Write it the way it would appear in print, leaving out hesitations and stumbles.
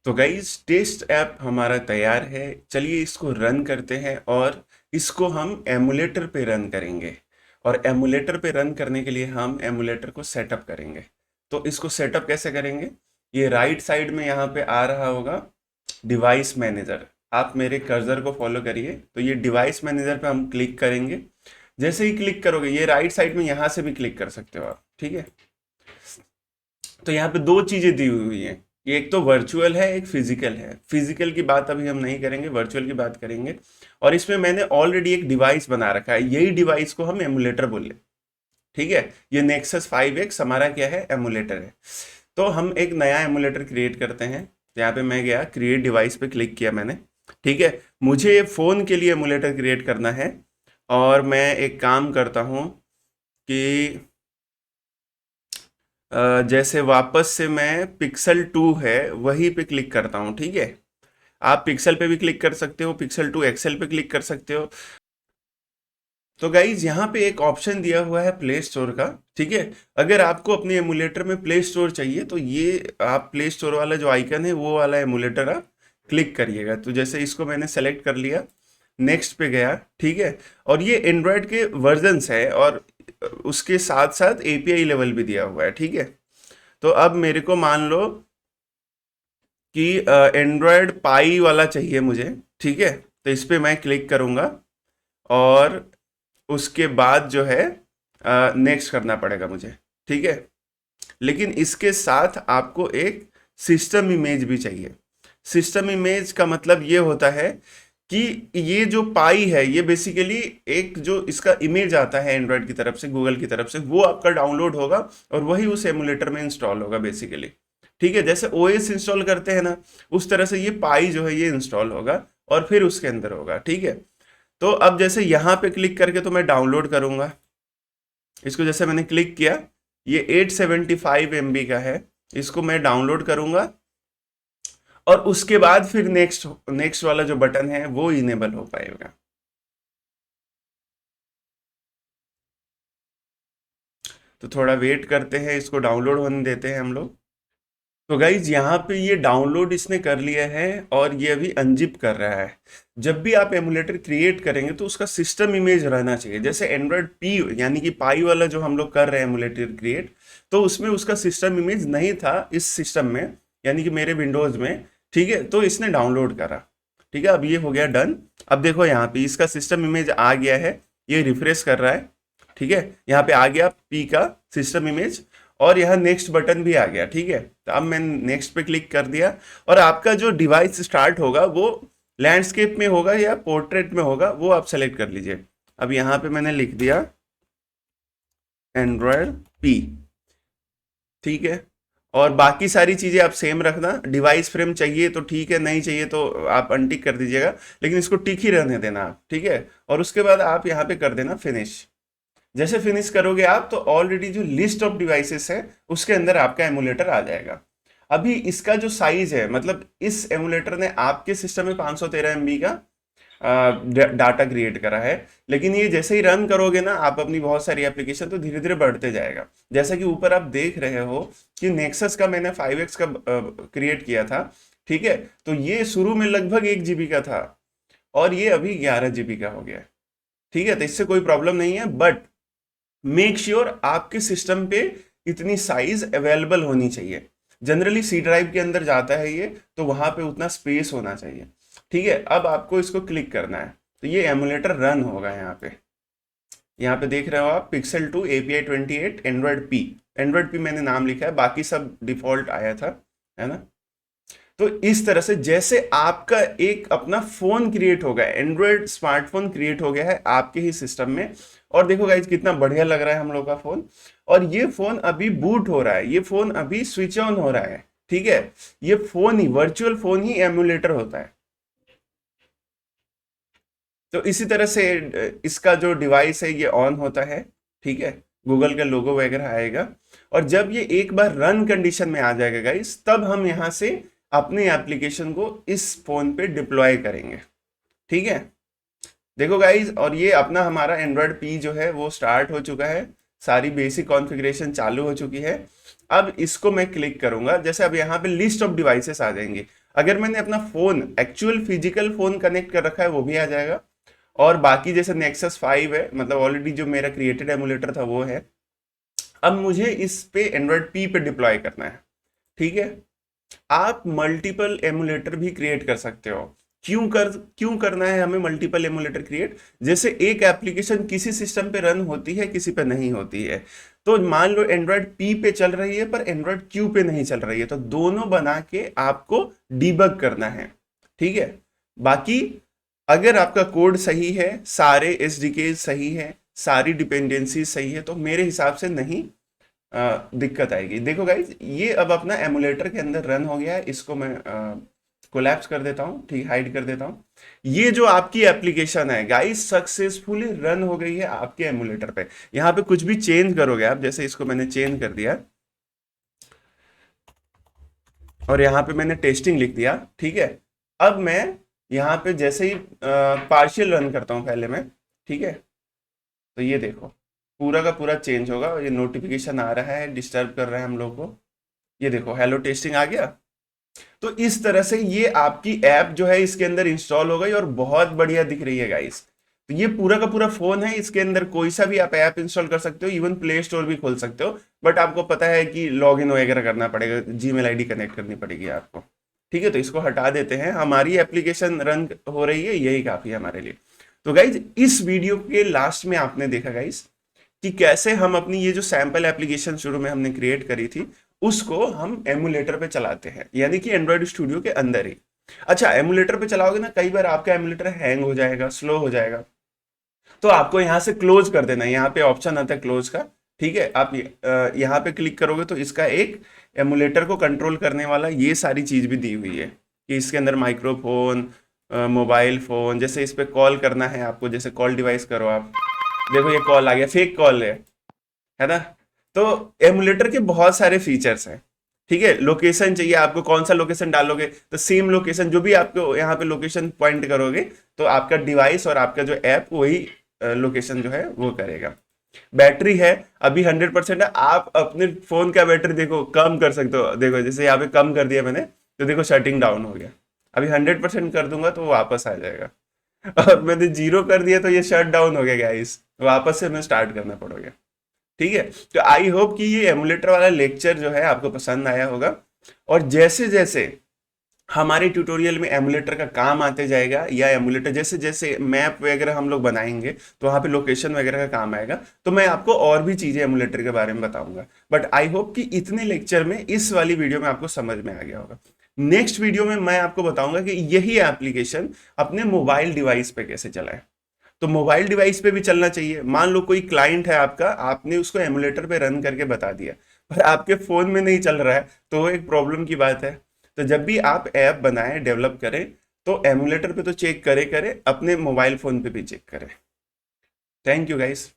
तो guys test app हमारा तैयार है। चलिए इसको रन करते हैं और इसको हम एमुलेटर पे रन करेंगे। और एमुलेटर पे रन करने के लिए हम एमुलेटर को सेटअप करेंगे। तो इसको सेटअप कैसे करेंगे? ये राइट साइड में यहाँ पे आ रहा होगा डिवाइस मैनेजर। आप मेरे कर्सर को फॉलो करिए, तो ये डिवाइस मैनेजर पे हम क्लिक करेंगे। जैसे ही क्लिक करोगे, ये राइट साइड में यहाँ से भी क्लिक कर सकते हो आप, ठीक है। तो यहाँ पे दो चीजें दी हुई हैं, ये एक तो वर्चुअल है, एक फिजिकल है। फिजिकल की बात अभी हम नहीं करेंगे, वर्चुअल की बात करेंगे। और इसमें मैंने ऑलरेडी एक डिवाइस बना रखा है, यही डिवाइस को हम एमुलेटर बोले, ठीक है। ये नेक्सस 5X हमारा क्या है, एमुलेटर है। तो हम एक नया एमुलेटर क्रिएट करते हैं। यहाँ पे मैं गया, क्रिएट डिवाइस पे क्लिक किया मैंने, ठीक है। मुझे फोन के लिए एमुलेटर क्रिएट करना है। और मैं एक काम करता हूँ कि जैसे वापस से मैं पिक्सल 2 है वही पे क्लिक करता हूँ, ठीक है। आप पिक्सल पे भी क्लिक कर सकते हो, पिक्सल 2 एक्सेल पे क्लिक कर सकते हो। तो गाइज यहाँ पे एक ऑप्शन दिया हुआ है प्ले स्टोर का, ठीक है। अगर आपको अपने एमुलेटर में प्ले स्टोर चाहिए तो ये आप प्ले स्टोर वाला जो आइकन है वो वाला एमुलेटर आप क्लिक करिएगा। तो जैसे इसको मैंने सेलेक्ट कर लिया, नेक्स्ट पे गया, ठीक है। और ये एंड्रॉयड के वर्जन्स है और उसके साथ साथ एपीआई लेवल भी दिया हुआ है, ठीक है। तो अब मेरे को मान लो कि एंड्रॉयड पाई वाला चाहिए मुझे, ठीक है। तो इस पे मैं क्लिक करूँगा और उसके बाद जो है नेक्स्ट करना पड़ेगा मुझे, ठीक है। लेकिन इसके साथ आपको एक सिस्टम इमेज भी चाहिए। सिस्टम इमेज का मतलब ये होता है कि ये जो पाई है ये बेसिकली एक जो इसका इमेज आता है एंड्रॉयड की तरफ से, गूगल की तरफ से, वो आपका डाउनलोड होगा और वही उस एमुलेटर में इंस्टॉल होगा बेसिकली, ठीक है। जैसे ओएस इंस्टॉल करते हैं ना, उस तरह से ये पाई जो है ये इंस्टॉल होगा और फिर उसके अंदर होगा, ठीक है। तो अब जैसे यहाँ पे क्लिक करके तो मैं डाउनलोड करूंगा इसको। जैसे मैंने क्लिक किया, ये 875 MB का है, इसको मैं डाउनलोड करूंगा और उसके बाद फिर नेक्स्ट नेक्स्ट वाला जो बटन है वो इनेबल हो पाएगा। तो थोड़ा वेट करते हैं, इसको डाउनलोड होने देते हैं हम लोग। तो गाइज यहाँ पे ये डाउनलोड इसने कर लिया है और ये अभी अनजिप कर रहा है। जब भी आप एमुलेटर क्रिएट करेंगे तो उसका सिस्टम इमेज रहना चाहिए। जैसे एंड्रॉयड पी यानी कि पाई वाला जो हम लोग कर रहे हैं एमुलेटर क्रिएट, तो उसमें उसका सिस्टम इमेज नहीं था इस सिस्टम में, यानी कि मेरे विंडोज में, ठीक है। तो इसने डाउनलोड करा, ठीक है। अब ये हो गया डन। अब देखो यहाँ पे इसका सिस्टम इमेज आ गया है, ये रिफ्रेश कर रहा है, ठीक है। यहाँ पे आ गया पी का सिस्टम इमेज और यहाँ नेक्स्ट बटन भी आ गया, ठीक है। तो अब मैंने नेक्स्ट पे क्लिक कर दिया और आपका जो डिवाइस स्टार्ट होगा वो लैंडस्केप में होगा या पोर्ट्रेट में होगा, वो आप सेलेक्ट कर लीजिए। अब यहाँ पे मैंने लिख दिया एंड्रॉयड पी, ठीक है। और बाकी सारी चीज़ें आप सेम रखना। डिवाइस फ्रेम चाहिए तो ठीक है, नहीं चाहिए तो आप अनटिक कर दीजिएगा, लेकिन इसको टिक ही रहने देना आप, ठीक है। और उसके बाद आप यहाँ पे कर देना फिनिश। जैसे फिनिश करोगे आप तो ऑलरेडी जो लिस्ट ऑफ डिवाइसेस है उसके अंदर आपका एमुलेटर आ जाएगा। अभी इसका जो साइज है, मतलब इस एमुलेटर ने आपके सिस्टम में 513 MB का डाटा क्रिएट करा है, लेकिन ये जैसे ही रन करोगे ना आप अपनी बहुत सारी एप्लीकेशन, तो धीरे धीरे बढ़ते जाएगा। जैसा कि ऊपर आप देख रहे हो कि नेक्सस का मैंने 5X का क्रिएट किया था, ठीक है। तो ये शुरू में लगभग 1 GB का था और ये अभी 11 GB का हो गया, ठीक है। तो इससे कोई प्रॉब्लम नहीं है, बट मेक श्योर आपके सिस्टम पे इतनी साइज अवेलेबल होनी चाहिए। जनरली सी ड्राइव के अंदर जाता है ये, तो वहां पे उतना स्पेस होना चाहिए, ठीक है। अब आपको इसको क्लिक करना है तो ये एमुलेटर रन होगा। यहाँ पे देख रहे हो आप pixel 2 API 28 Android P. Android P मैंने नाम लिखा है, बाकी सब डिफॉल्ट आया था, है ना। तो इस तरह से जैसे आपका एक अपना फोन क्रिएट हो गया, एंड्रॉयड स्मार्टफोन क्रिएट हो गया है आपके ही सिस्टम में। और देखो गाइज कितना बढ़िया लग रहा है हम लोग का फोन। और ये फोन अभी बूट हो रहा है, ये फोन अभी स्विच ऑन हो रहा है, ठीक है। ये फोन ही, वर्चुअल फोन ही एमुलेटर होता है। तो इसी तरह से इसका जो डिवाइस है ये ऑन होता है, ठीक है। गूगल का लोगो वगैरह आएगा और जब ये एक बार रन कंडीशन में आ जाएगा गाइस, तब हम यहाँ से अपने एप्लीकेशन को इस फोन पे डिप्लॉय करेंगे, ठीक है। देखो गाइज, और ये अपना हमारा एंड्रॉयड पी जो है वो स्टार्ट हो चुका है, सारी बेसिक कॉन्फ़िगरेशन चालू हो चुकी है। अब इसको मैं क्लिक करूंगा, जैसे अब यहाँ पे लिस्ट ऑफ डिवाइसेस आ जाएंगे। अगर मैंने अपना phone actual physical phone connect कर रखा है वो भी आ जाएगा। और बाकी जैसे नेक्सस 5 है, मतलब ऑलरेडी जो मेरा क्रिएटेड एमुलेटर था वो है। अब मुझे इस पे एंड्रॉयड पी पे डिप्लॉय करना है, ठीक है। आप मल्टीपल एमुलेटर भी क्रिएट कर सकते हो। क्यों करना है हमें मल्टीपल एमुलेटर क्रिएट? जैसे एक एप्लीकेशन किसी सिस्टम पे रन होती है, किसी पे नहीं होती है। तो मान लो एंड्रॉयड पी पे चल रही है पर एंड्रॉयड क्यू पे नहीं चल रही है, तो दोनों बना के आपको डीबग करना है, ठीक है। बाकी अगर आपका कोड सही है, सारे एसडीके सही है, सारी डिपेंडेंसी सही है, तो मेरे हिसाब से नहीं दिक्कत आएगी। देखो गाइज, ये अब अपना एमुलेटर के अंदर रन हो गया है। इसको मैं कोलैप्स कर देता हूँ, ठीक, हाइड कर देता हूँ। ये जो आपकी एप्लीकेशन है गाइज सक्सेसफुली रन हो गई है आपके एमुलेटर पे। यहाँ पे कुछ भी चेंज करोगे आप, जैसे इसको मैंने चेंज कर दिया और यहाँ पे मैंने टेस्टिंग लिख दिया, ठीक है। अब मैं यहाँ पे जैसे ही पार्शियल रन करता हूँ पहले मैं, ठीक है, तो ये देखो पूरा का पूरा चेंज होगा। और ये नोटिफिकेशन आ रहा है, डिस्टर्ब कर रहा है हम लोग को। ये देखो हेलो टेस्टिंग आ गया। तो इस तरह से ये आपकी ऐप जो है इसके अंदर इंस्टॉल हो गई और बहुत बढ़िया दिख रही है गाइस। तो ये पूरा का पूरा फोन है, इसके अंदर कोई सा भी आप ऐप इंस्टॉल कर सकते हो, इवन प्ले स्टोर भी खोल सकते हो। बट आपको पता है कि लॉगिन वगैरह करना पड़ेगा, जीमेल आईडी कनेक्ट करनी पड़ेगी आपको, ठीक है। तो इसको हटा देते हैं, हमारी एप्लीकेशन रन हो रही है, यही काफी है हमारे लिए। तो गाइज इस वीडियो के लास्ट में आपने देखा गाइज कि कैसे हम अपनी ये जो सैंपल एप्लीकेशन शुरू में हमने क्रिएट करी थी उसको हम एमुलेटर पे चलाते हैं, यानी कि एंड्रॉइड स्टूडियो के अंदर ही। अच्छा, एमुलेटर पे चलाओगे ना, कई बार आपका एमुलेटर हैंग हो जाएगा, स्लो हो जाएगा, तो आपको यहाँ से क्लोज कर देना है। यहाँ पे ऑप्शन आता है क्लोज का, ठीक है। आप यहाँ पे क्लिक करोगे तो इसका एक एमुलेटर को कंट्रोल करने वाला ये सारी चीज भी दी हुई है कि इसके अंदर माइक्रोफोन, मोबाइल फोन, जैसे इस पे कॉल करना है आपको, जैसे कॉल डिवाइस करो आप, देखो ये कॉल आ गया, फेक कॉल है ना। तो एमुलेटर के बहुत सारे फीचर्स हैं, ठीक है। लोकेशन चाहिए आपको, कौन सा लोकेशन डालोगे तो सेम लोकेशन, जो भी आपको यहाँ पे लोकेशन पॉइंट करोगे तो आपका डिवाइस और आपका जो ऐप वही लोकेशन जो है वो करेगा। बैटरी है अभी 100% है। आप अपने फोन का बैटरी देखो कम कर सकते हो, देखो जैसे यहाँ पे कम कर दिया मैंने तो देखो शटिंग डाउन हो गया। अभी 100% कर दूंगा तो वो वापस आ जाएगा। और मैंने 0 कर दिया तो ये शट डाउन हो गया गाइस, वापस से हमें स्टार्ट करना पड़ेगा, ठीक है। तो आई होप कि ये एमुलेटर वाला लेक्चर जो है आपको पसंद आया होगा। और जैसे जैसे हमारे ट्यूटोरियल में एमुलेटर का काम आते जाएगा, या एमुलेटर जैसे जैसे मैप वगैरह हम लोग बनाएंगे तो वहाँ पे लोकेशन वगैरह का काम आएगा, तो मैं आपको और भी चीजें एमुलेटर के बारे में बताऊंगा। बट आई होप कि इतने लेक्चर में इस वाली वीडियो में आपको समझ में आ गया होगा। नेक्स्ट वीडियो में मैं आपको बताऊंगा कि यही एप्लीकेशन अपने मोबाइल डिवाइस पे कैसे चलाएं। तो मोबाइल डिवाइस पे भी चलना चाहिए। मान लो कोई क्लाइंट है आपका, आपने उसको एमुलेटर पे रन करके बता दिया पर आपके फोन में नहीं चल रहा है, तो वो एक प्रॉब्लम की बात है। तो जब भी आप ऐप बनाएं, डेवलप करें, तो एमुलेटर पे तो चेक करें अपने मोबाइल फोन पे भी चेक करें। Thank you guys.